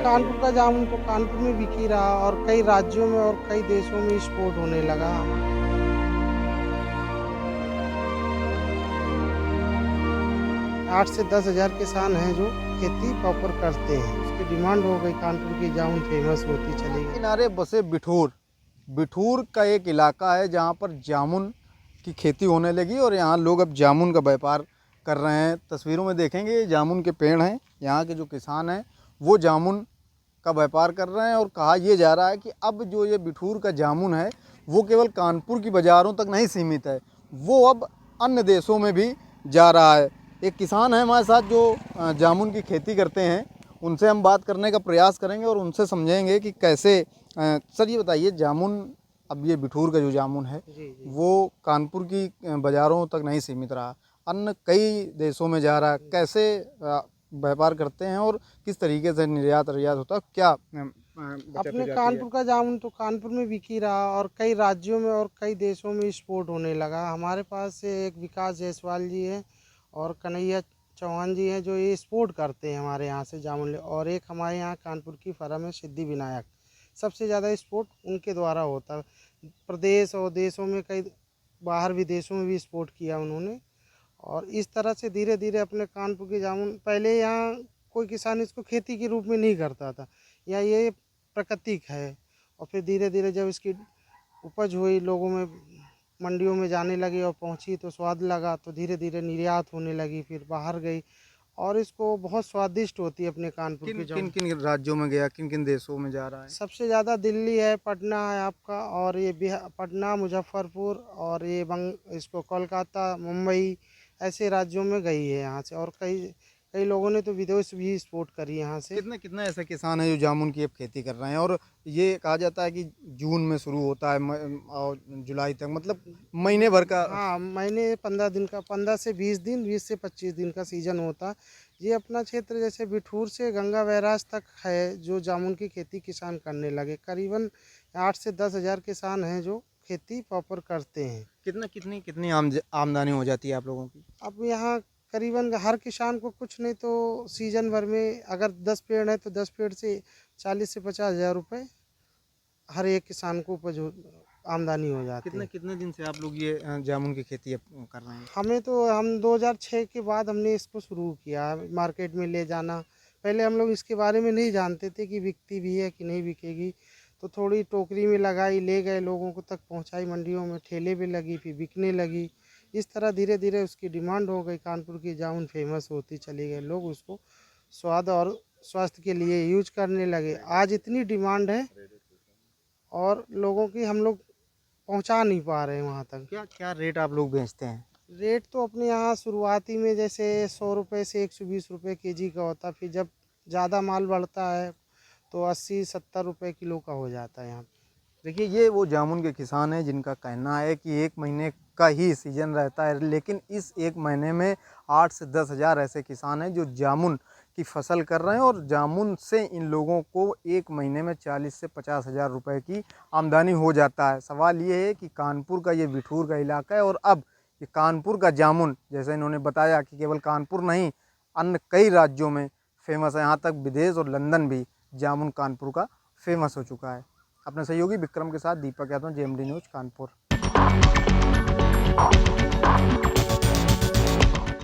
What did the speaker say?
कानपुर का जामुन तो कानपुर में बिक ही रहा और कई राज्यों में और कई देशों में एक्सपोर्ट होने लगा। 8 से 10 हज़ार किसान हैं जो खेती प्रॉपर करते हैं। उसकी डिमांड हो गई, कानपुर की जामुन फेमस होती चली गई। किनारे बसे बिठूर। बिठूर का एक इलाका है जहाँ पर जामुन की खेती होने लगी और यहाँ लोग अब जामुन का व्यापार कर रहे हैं। तस्वीरों में देखेंगे ये जामुन के पेड़ हैं। यहाँ के जो किसान हैं वो जामुन का व्यापार कर रहे हैं और कहा यह जा रहा है कि अब जो ये बिठूर का जामुन है वो केवल कानपुर की बाज़ारों तक नहीं सीमित है, वो अब अन्य देशों में भी जा रहा है। एक किसान है हमारे साथ जो जामुन की खेती करते हैं, उनसे हम बात करने का प्रयास करेंगे और उनसे समझेंगे कि कैसे। सर ये बताइए, जामुन अब ये बिठूर का जो जामुन है वो कानपुर की बाज़ारों तक नहीं सीमित रहा, अन्य कई देशों में जा रहा है। कैसे व्यापार करते हैं और किस तरीके से निर्यात होता है, क्या अपने कानपुर का जामुन तो कानपुर में बिक ही रहा और कई राज्यों में और कई देशों में एक्सपोर्ट होने लगा। हमारे पास से एक विकास जायसवाल जी है और कन्हैया चौहान जी हैं जो ये एक्सपोर्ट करते हैं हमारे यहाँ से जामुन। और एक हमारे यहाँ कानपुर की फर्म है सिद्धि विनायक, सबसे ज़्यादा एक्सपोर्ट उनके द्वारा होता है। प्रदेश और देशों में कई बाहर विदेशों में भी एक्सपोर्ट किया उन्होंने। और इस तरह से धीरे धीरे अपने कानपुर के जामुन, पहले यहाँ कोई किसान इसको खेती के रूप में नहीं करता था, यहाँ ये प्राकृतिक है। और फिर धीरे धीरे जब इसकी उपज हुई, लोगों में मंडियों में जाने लगी और पहुँची तो स्वाद लगा, तो धीरे धीरे निर्यात होने लगी, फिर बाहर गई। और इसको बहुत स्वादिष्ट होती है अपने कानपुर की जामुन। किन किन राज्यों में गया, किन किन देशों में जा रहा है? सबसे ज़्यादा दिल्ली है, पटना है आपका, और ये बिहार, पटना, मुजफ्फरपुर, और ये इसको कोलकाता, मुंबई, ऐसे राज्यों में गई है यहाँ से। और कई कई लोगों ने तो विदेश भी एक्सपोर्ट करी यहाँ से। कितने कितने ऐसे किसान हैं जो जामुन की अब खेती कर रहे हैं? और ये कहा जाता है कि जून में शुरू होता है और जुलाई तक, मतलब महीने भर का। हाँ, महीने 15 दिन का, 15 से 20 दिन, 20 से 25 दिन का सीजन होता है। ये अपना क्षेत्र जैसे बिठूर से गंगा बैराज तक है जो जामुन की खेती किसान करने लगे। करीबन 8 से 10 हज़ार किसान हैं जो खेती प्रॉपर करते हैं। कितनी कितनी आमदनी हो जाती है आप लोगों की? अब यहाँ करीबन हर किसान को कुछ नहीं तो सीजन भर में अगर 10 पेड़ है तो 10 पेड़ से 40 से 50 हज़ार रुपये हर एक किसान को उपज आमदनी हो जाती है। कितने दिन से आप लोग ये जामुन की खेती कर रहे हैं? हम 2006 के बाद हमने इसको शुरू किया मार्केट में ले जाना। पहले हम लोग इसके बारे में नहीं जानते थे कि बिकती भी है कि नहीं बिकेगी, तो थोड़ी टोकरी में लगाई, ले गए, लोगों को तक पहुंचाई, मंडियों में ठेले पे लगी, फिर बिकने लगी। इस तरह धीरे धीरे उसकी डिमांड हो गई, कानपुर की जामुन फेमस होती चली गई, लोग उसको स्वाद और स्वास्थ्य के लिए यूज करने लगे। आज इतनी डिमांड है और लोगों की हम लोग पहुंचा नहीं पा रहे हैं वहाँ तक। क्या क्या रेट आप लोग बेचते हैं? रेट तो अपने यहाँ शुरुआती में जैसे 100 रुपये से 120 रुपये केजी का होता है, फिर जब ज़्यादा माल बढ़ता है तो 80-70 रुपये किलो का हो जाता है यहाँ। देखिए, ये वो जामुन के किसान हैं जिनका कहना है कि एक महीने का ही सीजन रहता है, लेकिन इस एक महीने में 8 से 10 हज़ार ऐसे किसान हैं जो जामुन की फसल कर रहे हैं और जामुन से इन लोगों को एक महीने में 40 से 50 हज़ार रुपये की आमदनी हो जाता है। सवाल ये है कि कानपुर का ये बिठूर का इलाका है और अब ये कानपुर का जामुन, जैसे इन्होंने बताया कि केवल कानपुर नहीं, अन्य कई राज्यों में फेमस है, यहाँ तक विदेश और लंदन भी जामुन कानपुर का फेमस हो चुका है। अपने सहयोगी विक्रम के साथ दीपक यादव, JMD न्यूज़, कानपुर।